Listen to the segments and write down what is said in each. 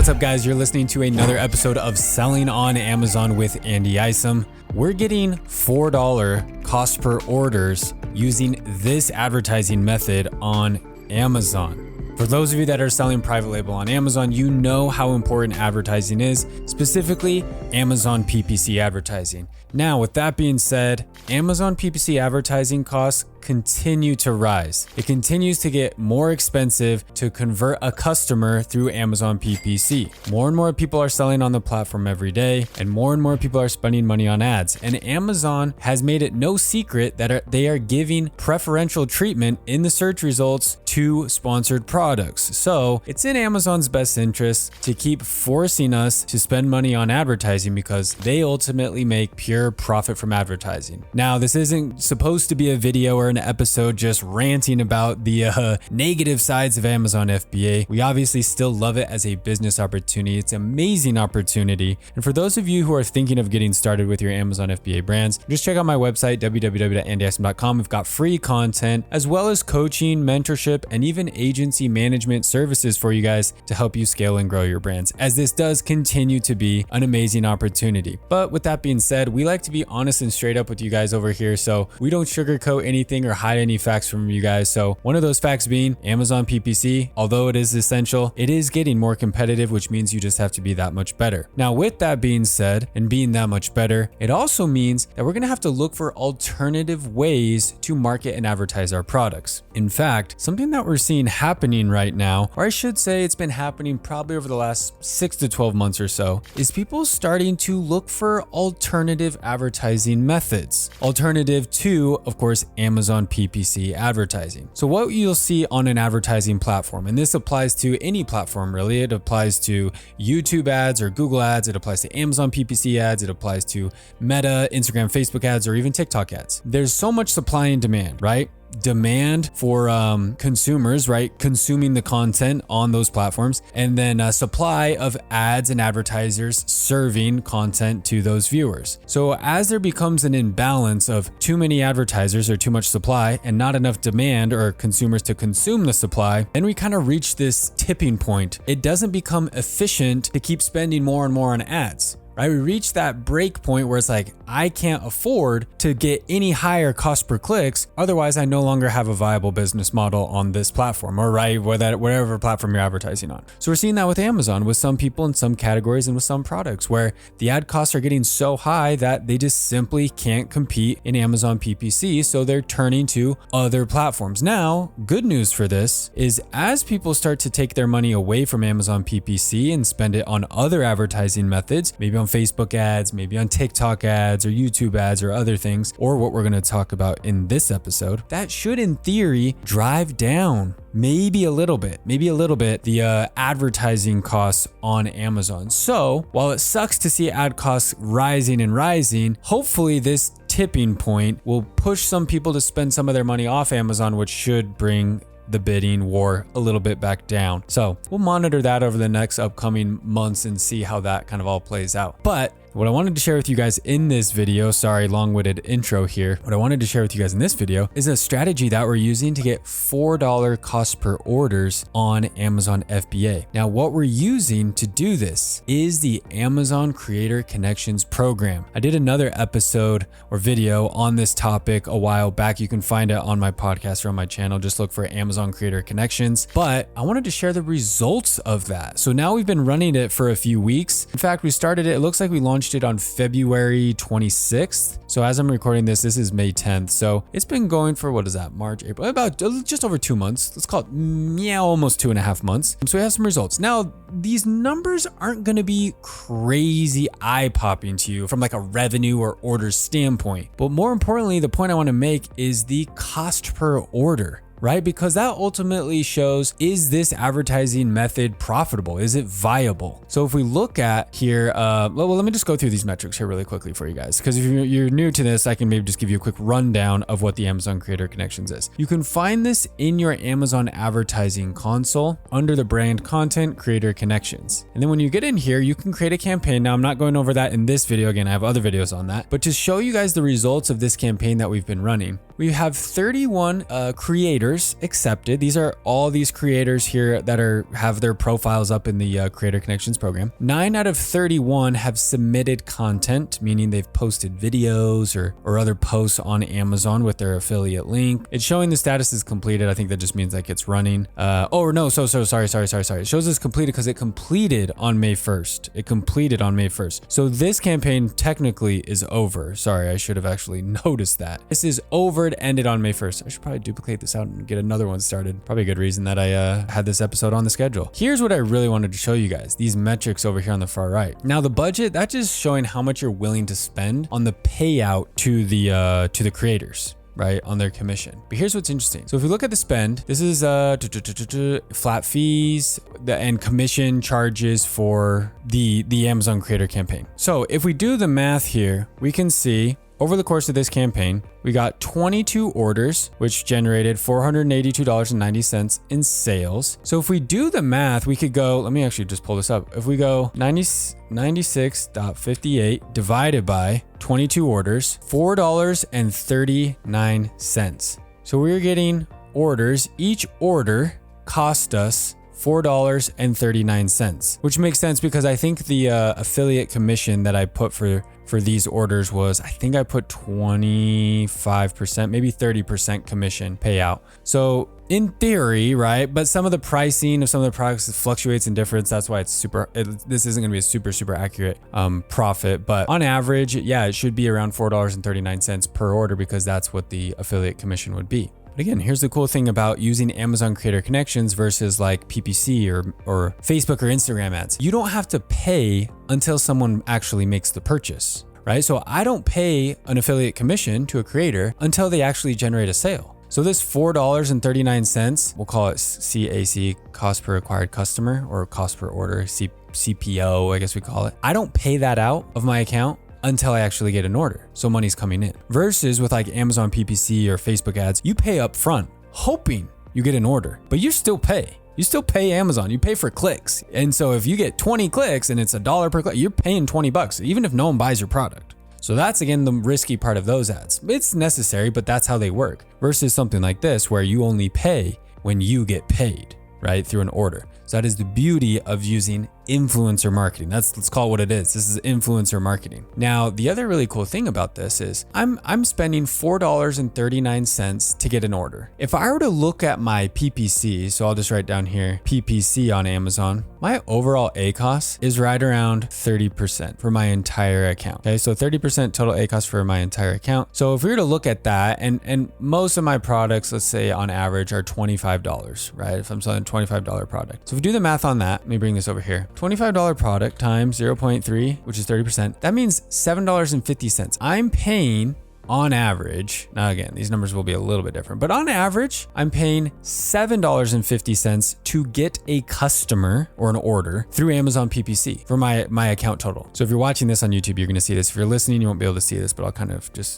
What's up, guys? You're listening to another episode of Selling on Amazon with Willie Isom. We're getting $4 cost per orders using this advertising method on Amazon. For those of you that are selling private label on Amazon, you know how important advertising is, specifically Amazon PPC advertising. Now, with that being said, Amazon PPC advertising costs continue to rise. It continues to get more expensive to convert a customer through Amazon PPC. More and more people are selling on the platform every day, and more people are spending money on ads. And Amazon has made it no secret that they are giving preferential treatment in the search results to sponsored products. So it's in Amazon's best interest to keep forcing us to spend money on advertising because they ultimately make pure profit from advertising. Now, this isn't supposed to be a video or an episode just ranting about the negative sides of Amazon FBA. We obviously still love it as a business opportunity. It's an amazing opportunity. And for those of you who are thinking of getting started with your Amazon FBA brands, just check out my website, www.MZy&x.com. We've got free content as well as coaching, mentorship, and even agency management services for you guys to help you scale and grow your brands, as this does continue to be an amazing opportunity. But with that being said, we like to be honest and straight up with you guys over here, so we don't sugarcoat anything or hide any facts from you guys. So one of those facts being Amazon PPC, although it is essential, it is getting more competitive, which means you just have to be that much better. Now, with that being said, and being that much better, it also means that we're going to have to look for alternative ways to market and advertise our products. In fact, something that we're seeing happening right now, or I should say it's been happening probably over the last 6 to 12 months or so, is people starting to look for alternative advertising methods. Alternative to, of course, Amazon PPC advertising. So what you'll see on an advertising platform, and this applies to any platform really, it applies to YouTube ads or Google ads, it applies to Amazon PPC ads, it applies to Meta, Instagram, Facebook ads, or even TikTok ads. There's so much supply and demand, right? Demand for consumers, right? Consuming the content on those platforms, and then a supply of ads and advertisers serving content to those viewers. So as there becomes an imbalance of too many advertisers or too much supply and not enough demand or consumers to consume the supply, then we kind of reach this tipping point. It doesn't become efficient to keep spending more and more on ads. Right? We reach that break point where it's like, I can't afford to get any higher cost per clicks. Otherwise, I no longer have a viable business model on this platform, or right, whatever platform you're advertising on. So we're seeing that with Amazon, with some people in some categories and with some products where the ad costs are getting so high that they just simply can't compete in Amazon PPC. So they're turning to other platforms. Now, good news for this is as people start to take their money away from Amazon PPC and spend it on other advertising methods, maybe on Facebook ads, maybe on TikTok ads or YouTube ads or other things, or what we're going to talk about in this episode, that should in theory drive down maybe a little bit the advertising costs on Amazon. So while it sucks to see ad costs rising, hopefully this tipping point will push some people to spend some of their money off Amazon, which should bring the bidding war a little bit back down. So we'll monitor that over the next upcoming months and see how that kind of all plays out. But what I wanted to share with you guys in this video, sorry, long-winded intro here. What I wanted to share with you guys in this video is a strategy that we're using to get $4 cost per orders on Amazon FBA. Now, what we're using to do this is the Amazon Creator Connections program. I did another episode or video on this topic a while back. You can find it on my podcast or on my channel. Just look for Amazon Creator Connections. But I wanted to share the results of that. So now we've been running it for a few weeks. In fact, we started it looks like we launched it on February 26th. So as I'm recording this is May 10th. So it's been going for, what is that, March, April, about just over 2 months. Let's call it, almost 2.5 months. So we have some results. Now, these numbers aren't going to be crazy eye-popping to you from like a revenue or order standpoint. But more importantly, the point I want to make is the cost per order. Right? Because that ultimately shows, is this advertising method profitable? Is it viable? So if we look at here, let me just go through these metrics here really quickly for you guys. Because if you're new to this, I can maybe just give you a quick rundown of what the Amazon Creator Connections is. You can find this in your Amazon advertising console under the brand content Creator Connections. And then when you get in here, you can create a campaign. Now I'm not going over that in this video. Again, I have other videos on that, but to show you guys the results of this campaign that we've been running, we have 31 creators accepted. These are all these creators here that have their profiles up in the Creator Connections program. 9 out of 31 have submitted content, meaning they've posted videos or other posts on Amazon with their affiliate link. It's showing the status is completed. I think that just means like it's running. Sorry. It shows it's completed because it completed on May 1st. It completed on May 1st. So this campaign technically is over. Sorry, I should have actually noticed that. This is over. It ended on May 1st. I should probably duplicate this out and get another one started. Probably a good reason that I had this episode on the schedule. Here's what I really wanted to show you guys. These metrics over here on the far right. Now the budget, that's just showing how much you're willing to spend on the payout to the creators, right, on their commission. But here's what's interesting. So if we look at the spend, this is flat fees and commission charges for the Amazon creator campaign. So if we do the math here, we can see over the course of this campaign, we got 22 orders, which generated $482.90 in sales. So if we do the math, we could go, let me actually just pull this up. If we go 96.58 divided by 22 orders, $4.39. So we're getting orders. Each order cost us $4.39, which makes sense because I think the affiliate commission that I put for these orders was, I think I put 25%, maybe 30% commission payout. So in theory, right? But some of the pricing of some of the products fluctuates in difference. That's why this isn't going to be a super accurate profit. But on average, yeah, it should be around $4.39 per order because that's what the affiliate commission would be. But again, here's the cool thing about using Amazon Creator Connections versus like PPC or Facebook or Instagram ads. You don't have to pay until someone actually makes the purchase, right? So I don't pay an affiliate commission to a creator until they actually generate a sale. So this $4.39, we'll call it CAC, cost per acquired customer, or cost per order, CPO, I guess we call it. I don't pay that out of my account until I actually get an order. So money's coming in. Versus with like Amazon PPC or Facebook ads, you pay up front hoping you get an order, but you still pay. You still pay Amazon. You pay for clicks. And so if you get 20 clicks and it's $1 per click, you're paying 20 bucks, even if no one buys your product. So that's again the risky part of those ads. It's necessary, but that's how they work. Versus something like this where you only pay when you get paid, right? Through an order. So that is the beauty of using influencer marketing. Let's call it what it is. This is influencer marketing. Now, the other really cool thing about this is I'm spending $4.39 to get an order. If I were to look at my PPC, so I'll just write down here, PPC on Amazon, my overall ACoS is right around 30% for my entire account. Okay, so 30% total ACoS for my entire account. So if we were to look at that, and most of my products, let's say on average, are $25, right? If I'm selling a $25 product. So if we do the math on that, let me bring this over here. $25 product times 0.3, which is 30%. That means $7.50. I'm paying on average, now again, these numbers will be a little bit different, but on average, I'm paying $7.50 to get a customer or an order through Amazon PPC for my account total. So if you're watching this on YouTube, you're gonna see this. If you're listening, you won't be able to see this, but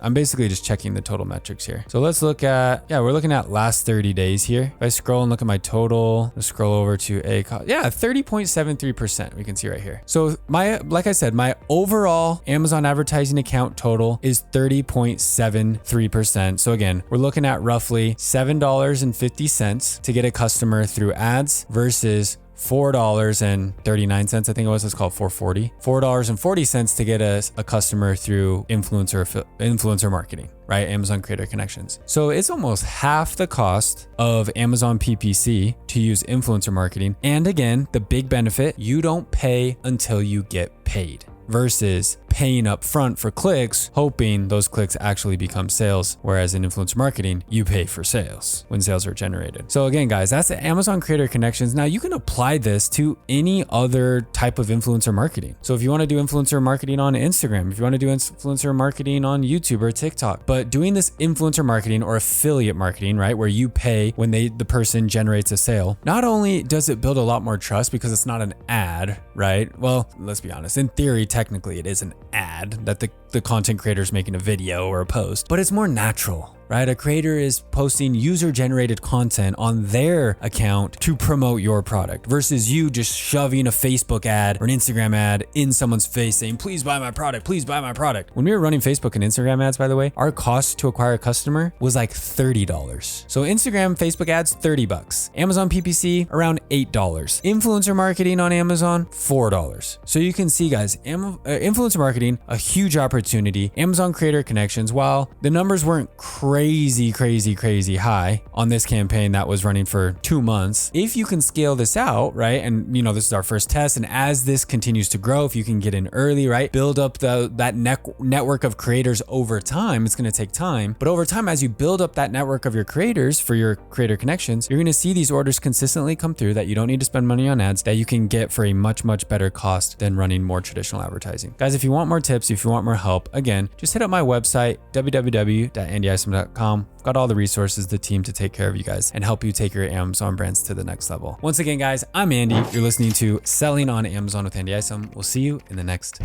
I'm basically just checking the total metrics here. So let's look at, we're looking at last 30 days here. If I scroll and look at my total, let's scroll over to ACoS. 30.73%, we can see right here. So like I said, my overall Amazon advertising account total is 30.73%. So again, we're looking at roughly $7.50 to get a customer through ads versus $4.39, I think it was, let's call it $4.40. $4.40 to get a customer through influencer marketing, right? Amazon Creator Connections. So it's almost half the cost of Amazon PPC to use influencer marketing. And again, the big benefit, you don't pay until you get paid versus paying up front for clicks, hoping those clicks actually become sales. Whereas in influencer marketing, you pay for sales when sales are generated. So again, guys, that's the Amazon Creator Connections. Now you can apply this to any other type of influencer marketing. So if you want to do influencer marketing on Instagram, if you want to do influencer marketing on YouTube or TikTok, but doing this influencer marketing or affiliate marketing, right, where you pay when the person generates a sale, not only does it build a lot more trust because it's not an ad, right? Well, let's be honest. In theory, technically it is an ad that the content creator is making a video or a post, but it's more natural. right? A creator is posting user-generated content on their account to promote your product versus you just shoving a Facebook ad or an Instagram ad in someone's face saying, please buy my product, please buy my product. When we were running Facebook and Instagram ads, by the way, our cost to acquire a customer was like $30. So Instagram, Facebook ads, $30. Amazon PPC, around $8. Influencer marketing on Amazon, $4. So you can see, guys, influencer marketing, a huge opportunity. Amazon creator connections, while the numbers weren't crazy high on this campaign that was running for 2 months, if you can scale this out, right? And you know, this is our first test. And as this continues to grow, if you can get in early, right? Build up that network of creators over time. It's going to take time, but over time, as you build up that network of your creators for your creator connections, you're going to see these orders consistently come through that you don't need to spend money on ads, that you can get for a much better cost than running more traditional advertising. Guys, if you want more tips, if you want more help, again, just hit up my website, www.andyisom.com. Got all the resources, the team to take care of you guys and help you take your Amazon brands to the next level. Once again, guys, I'm Andy. You're listening to Selling on Amazon with Andy Isom. We'll see you in the next